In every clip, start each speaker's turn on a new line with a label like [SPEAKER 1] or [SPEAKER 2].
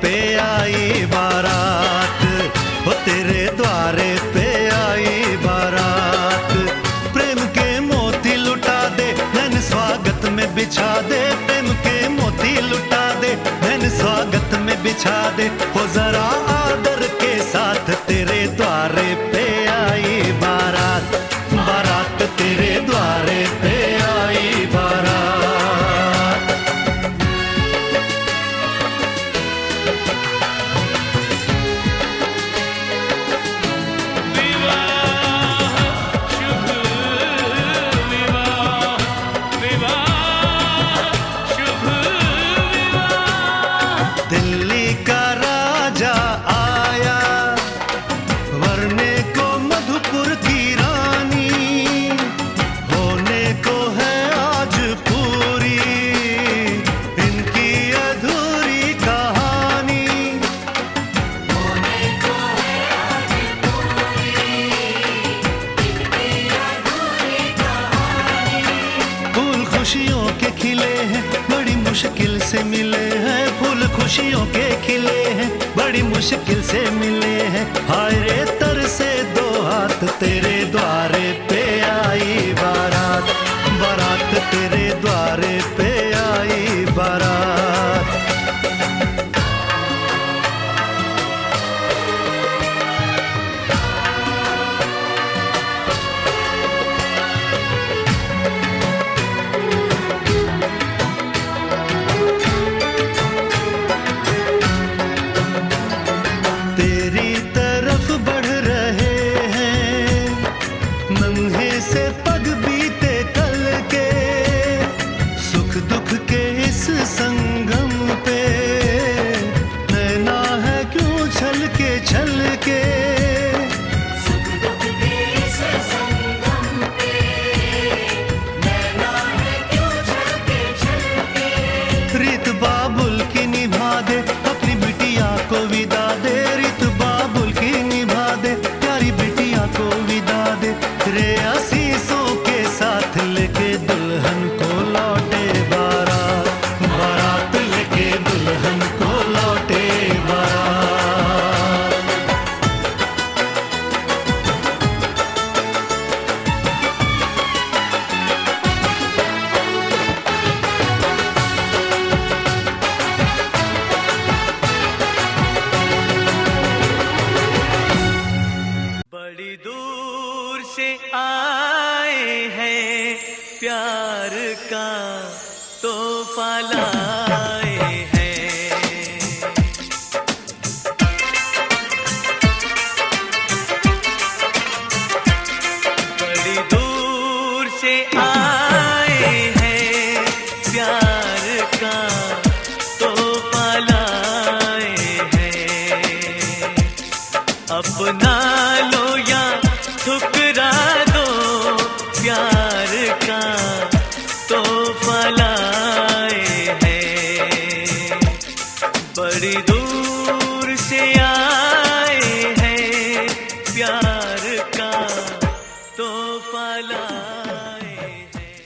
[SPEAKER 1] पे आई बारात, हो तेरे द्वारे पे आई बारात। प्रेम के मोती लुटा दे, नैन स्वागत में बिछा दे। प्रेम के मोती लुटा दे, नैन स्वागत में बिछा दे। हो जरा आदर के साथ तेरे द्वारे पे आई बारात, बारात तेरे द्वारे पे आई बारात। दिल्ली का राजा आया, वरने को मधुपुर की रानी। होने को है आज पूरी इनकी अधूरी कहानी। होने को है आज पूरी इनकी अधूरी कहानी। फूल खुशियों के खिले हैं, बड़ी मुश्किल से मिले हैं। फूल खुशियों के खिले हैं, बड़ी मुश्किल से मिले हैं। हाय रे तरसे दो हाथ, तेरे द्वारे पे आई बारात, बारात तेरे द्वारे पे आई बारात। तेरी तरफ बढ़ रहे हैं नन्हे से पग बीते कल के। सुख दुख के इस संगम पे नैना है क्यों छलके छलके। सुख दुख के इस संगम पे नैना है क्यों छलके छलके। रीत बाबुल की निभा दे, अपनी बिटिया को विदा दे। रीत बाबुल की निभा दे, प्यारी बिटिया को विदा दे। रे आशीषों के साथ लेके दुल्हन को लौटे बारात, बारात लेके दुल्हन को लौटे बारात। बड़ी दूर से आए हैं, प्यार का तोहफा लाए हैं। बड़ी दूर से आए हैं, प्यार का तोहफा लाए हैं। अपना लो या ठुकरा दो, प्यार का तोहफा लाए हैं। बड़ी दूर से आए हैं, प्यार का तोहफा लाए हैं।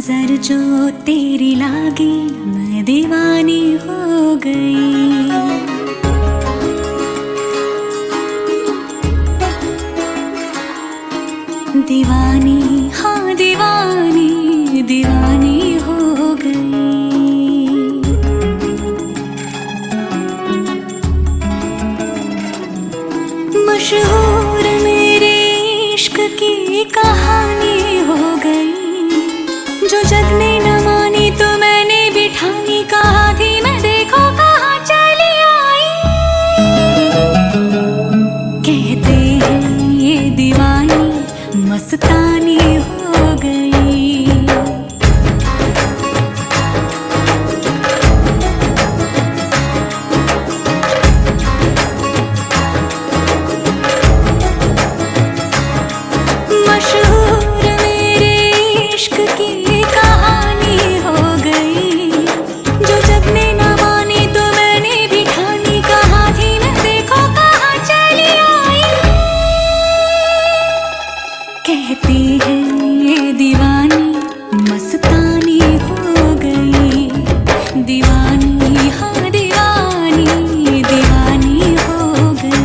[SPEAKER 2] नजर जो तेरी लागी मैं दीवानी हो गई। दीवानी हाँ दीवानी दीवानी हो गई। मशहूर मेरे इश्क की कहानी हो गई। जो जग ने न मानी तो मैंने भी ठानी, कहा थी मैं देखो कहाँ चली आई। कहते हैं ये दीवानी मस्तानी हो गई। मशहूर मेरे इश्क की कहानी हो गई। जो जग ने न मानी तो मैंने भी ठानी, कहा थी मैं देखो कहाँ चली आई। कहती है ये दीवानी मस्तानी हो गई। दीवानी हाँ दीवानी दीवानी हो गई।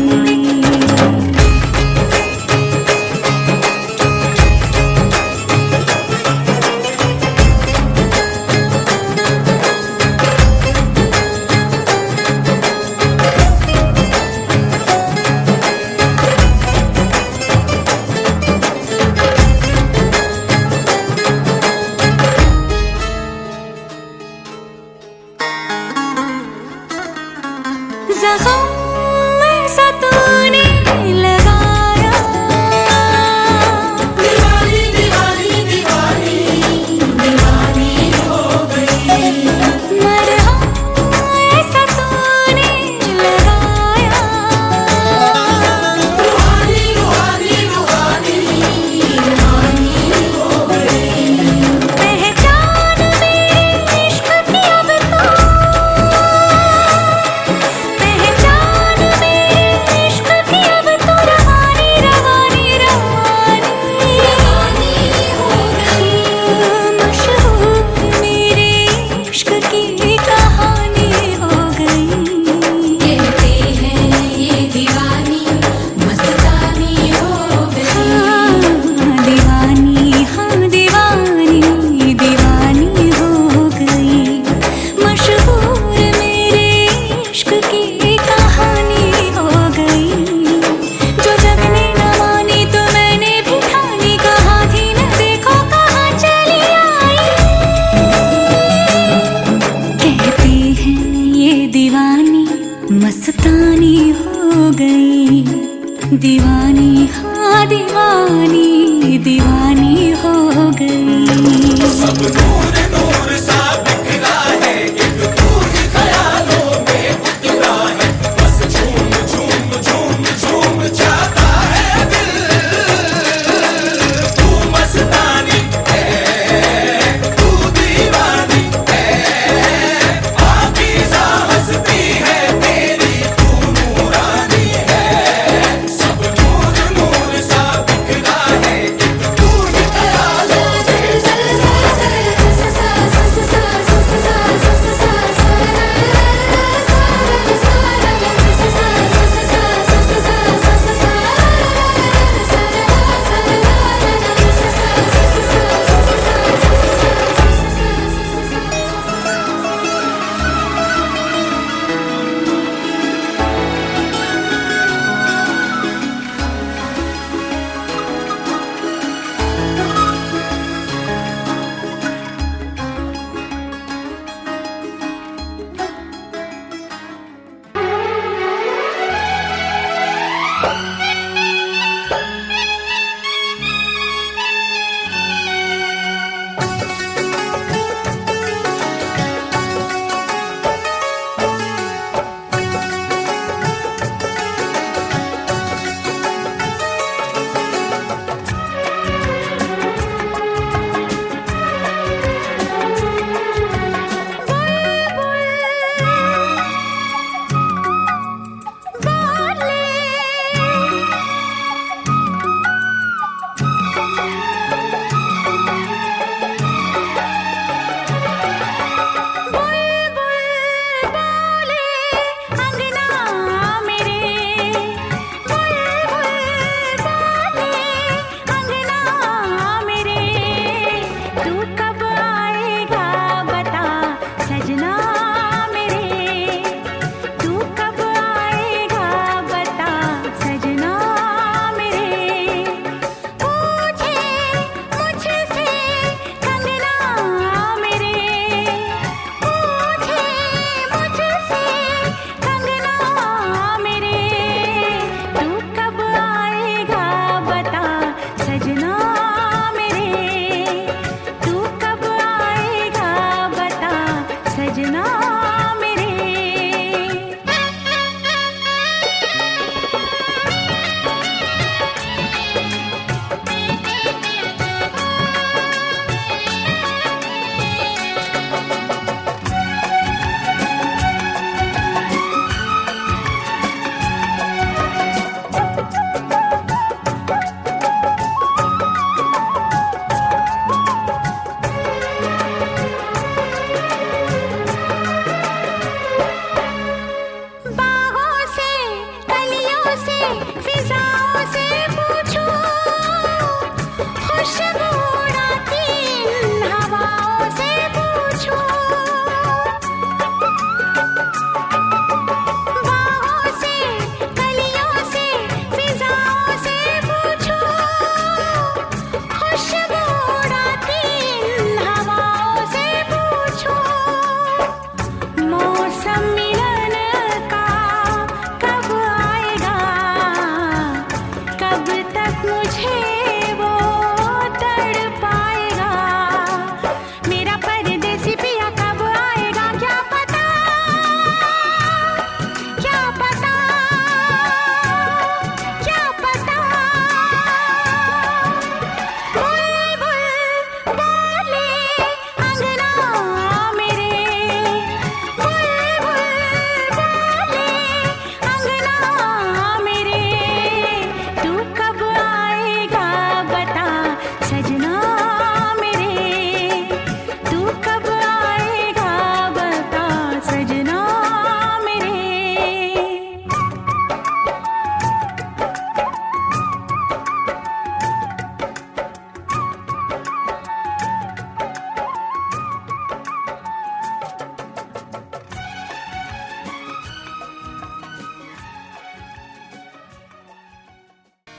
[SPEAKER 2] तक मुझे वो तड़पाएगा। मेरा परदेसी पिया कब आएगा, क्या पता, क्या पता, क्या पता। बुलबुल बोले अंगना मेरे, बुलबुल बोले अंगना मेरे, तू कब आएगा बता सजना मेरे, तू कब आएगा बता सजना मेरे।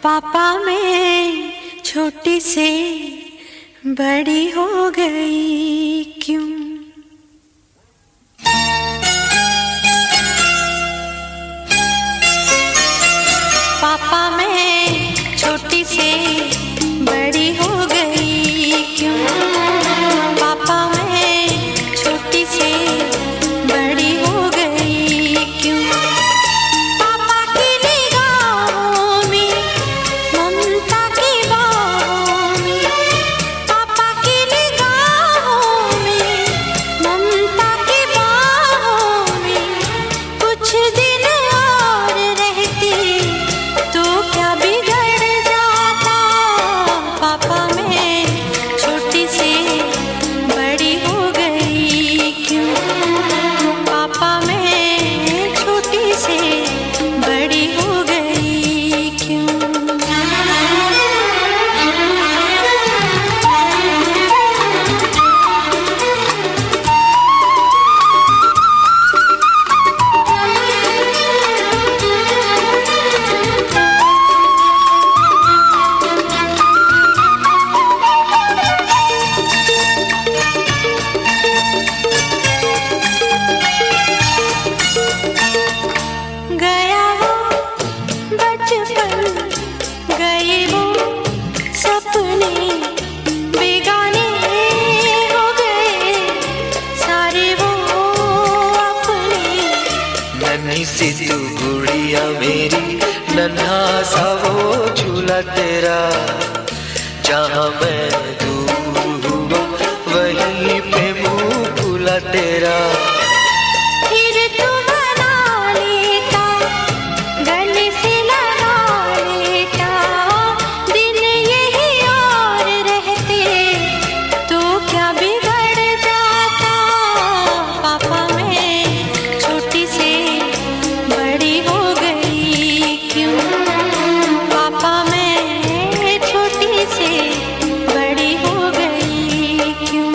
[SPEAKER 2] पापा मैं छोटी से बड़ी हो गई क्यों? पापा मैं छोटी से बड़ी हो गई क्यों? पापा मैं छोटी से बड़ी हो गई क्यों? पापा की निगाहों में, ममता की बाहों में, पापा की निगाहों में, ममता की बाहों में, कुछ दिन और रहती तो क्या बिगड़ जाता। पापा मैं छोटी से बड़ी हो गई क्यों? पापा मैं छोटी से बड़ी हो गई क्यों? गया वो बचपन, गए वो सपने, बेगाने हो गए सारे वो अपने।
[SPEAKER 1] नन्ही सी तू गुड़िया मेरी, नन्हा सा वो झूला तेरा, जहाँ मैं दूर हुआ वहीं पे मुँह खुला तेरा।
[SPEAKER 2] फिर तू बना लेता, गले से लगा लेता, दिन यही और रहते तो क्या बिगड़ जाता। पापा मैं छोटी से बड़ी हो गई क्यों? पापा मैं छोटी से बड़ी हो गई क्यों?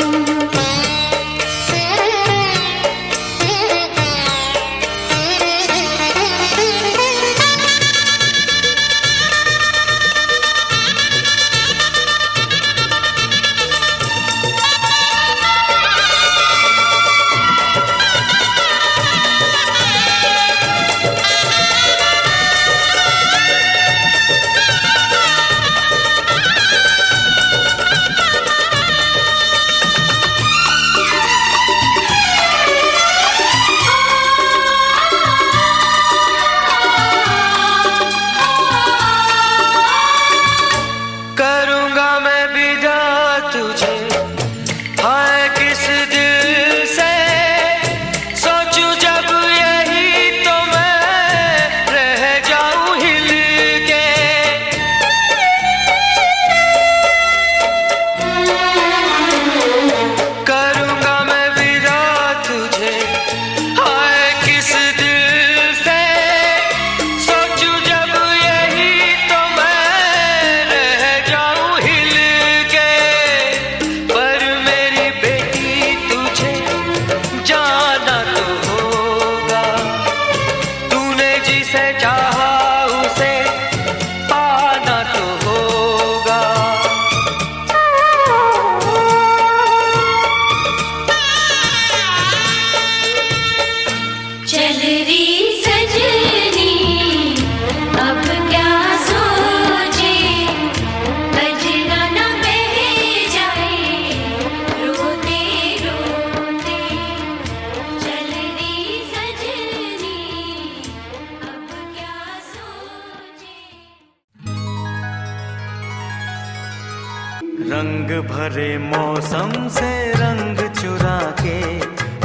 [SPEAKER 1] रंग भरे मौसम से रंग चुरा के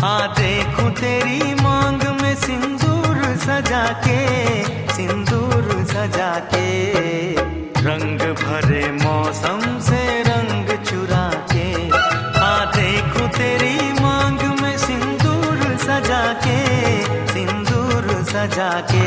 [SPEAKER 1] आ देखूं तेरी मांग में सिंदूर सजा के, सिंदूर सजा के। रंग भरे मौसम से रंग चुरा के आ देखूं तेरी मांग में सिंदूर सजा के, सिंदूर सजा के।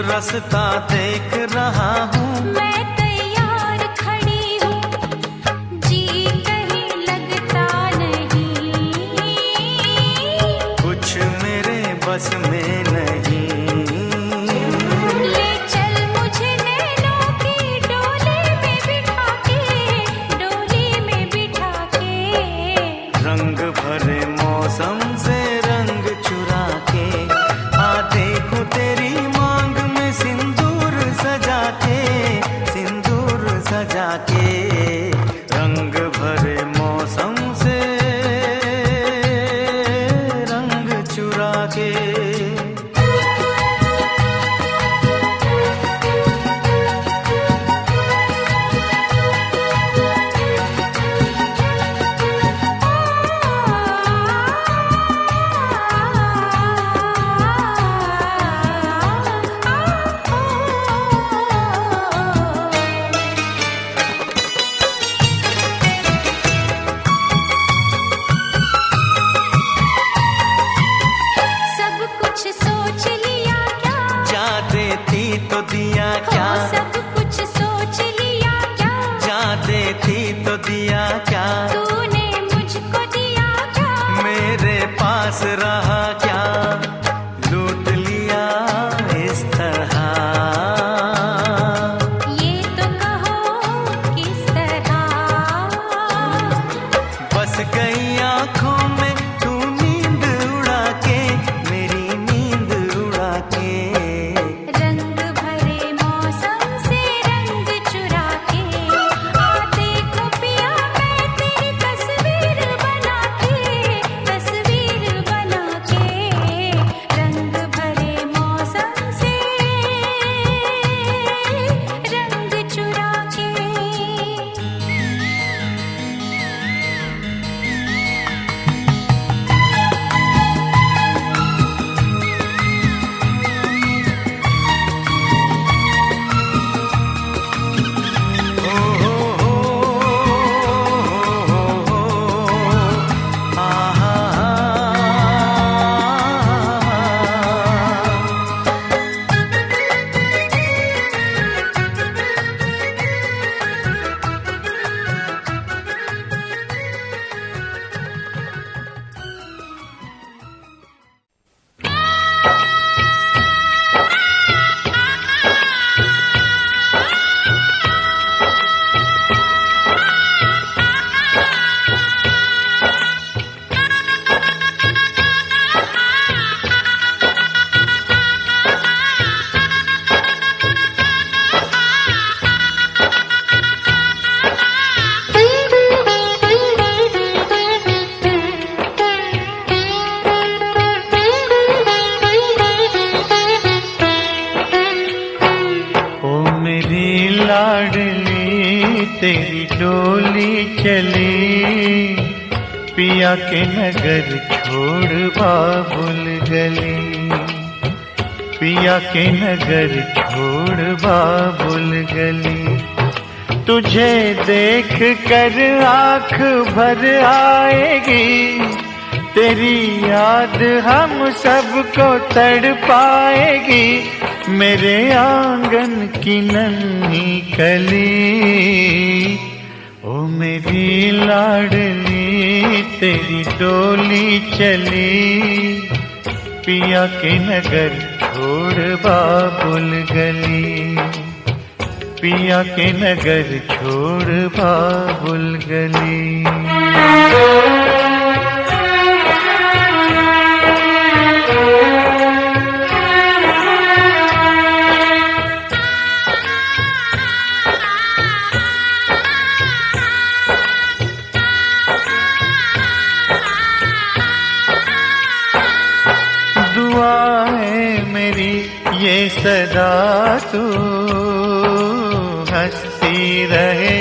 [SPEAKER 1] रास्ता देख रहा हूँ,
[SPEAKER 2] मैं तैयार खड़ी हूँ, जी कहीं लगता नहीं,
[SPEAKER 1] कुछ मेरे बस में नहीं।
[SPEAKER 2] ले चल मुझे नैनों की डोली में बिठा के, डोली में बिठा के।
[SPEAKER 1] रंग भरे मौसम से रंग चुरा के आ देखूं तेरी मांग में सिंदूर सजा के, सिंदूर सजा के। रंग भरे मौसम से रंग चुरा के। तो दिया क्या,
[SPEAKER 2] सब कुछ सोच लिया क्या,
[SPEAKER 1] जा देती तो दिया क्या,
[SPEAKER 2] तूने मुझको दिया क्या,
[SPEAKER 1] मेरे पास रहा क्या, लूट लिया इस तरह।
[SPEAKER 2] ये तो कहो किस तरह,
[SPEAKER 1] बस गई आँखों में तू नींद उड़ा के, मेरी नींद उड़ा के। लाडली तेरी डोली चली, पिया के नगर छोड़ बाबुल गली, पिया के नगर छोड़ बाबुल गली। तुझे देख कर आँख भर आएगी, तेरी याद हम सबको तड़पाएगी, मेरे आंगन की नन्ही कली। ओ मेरी लाडली तेरी डोली चली, पिया के नगर छोड़ बाबुल गली, पिया के नगर छोड़ बाबुल गली। ये सदा तू हंसती रहे,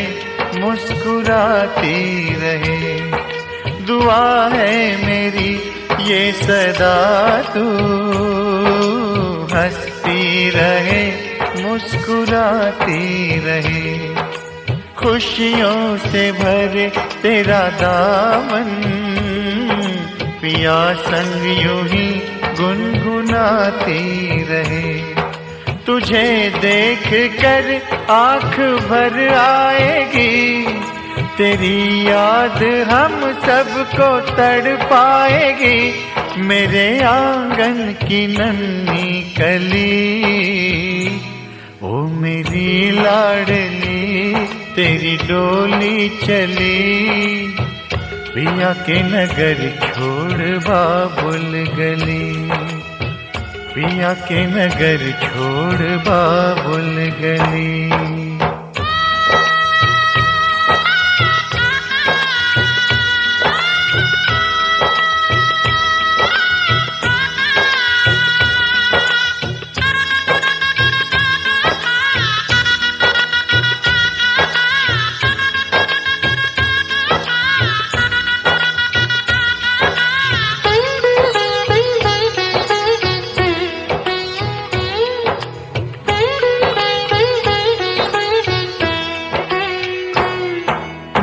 [SPEAKER 1] मुस्कुराती रहे। दुआ है मेरी ये सदा तू हंसती रहे, मुस्कुराती रहे। खुशियों से भरे तेरा दामन, पिया संग यूं ही गुनगुनाती रहे। तुझे देख कर आँख भर आएगी, तेरी याद हम सबको तड़पाएगी, मेरे आंगन की नन्ही कली। ओ मेरी लाडली तेरी डोली चली, पिया के नगर छोड़ बाबुल गली, पिया के नगर छोड़ बाबुल गली।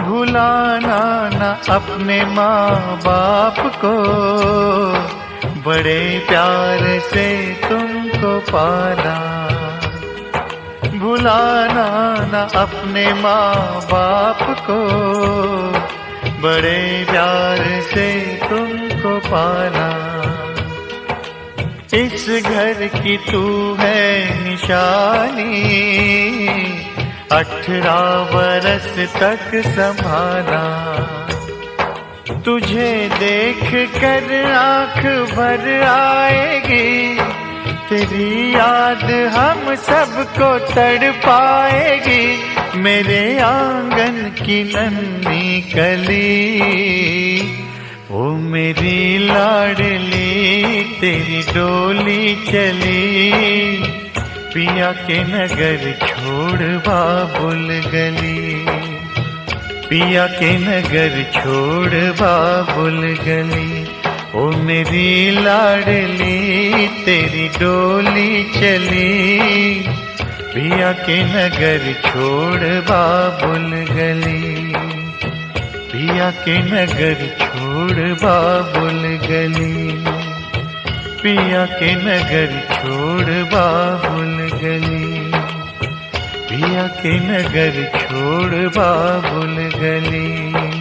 [SPEAKER 1] भुलाना न अपने माँ बाप को, बड़े प्यार से तुमको पाला। भुलाना न अपने माँ बाप को, बड़े प्यार से तुमको पाला। इस घर की तू है निशानी, 18 बरस तक संभाला। तुझे देख कर आँख भर आएगी, तेरी याद हम सबको तड़पाएगी, मेरे आंगन की नन्ही कली। ओ मेरी लाडली तेरी डोली चली, पिया के नगर छोड़ बाबुल गली, पिया के नगर छोड़ बाबुल गली। ओ मेरी लाडली तेरी डोली चली, पिया के नगर छोड़ बाबुल गली, पिया के नगर छोड़ बाबुल गली, पिया के नगर छोड़ बाबुल गली, पिया के नगर छोड़ बाबुल गली।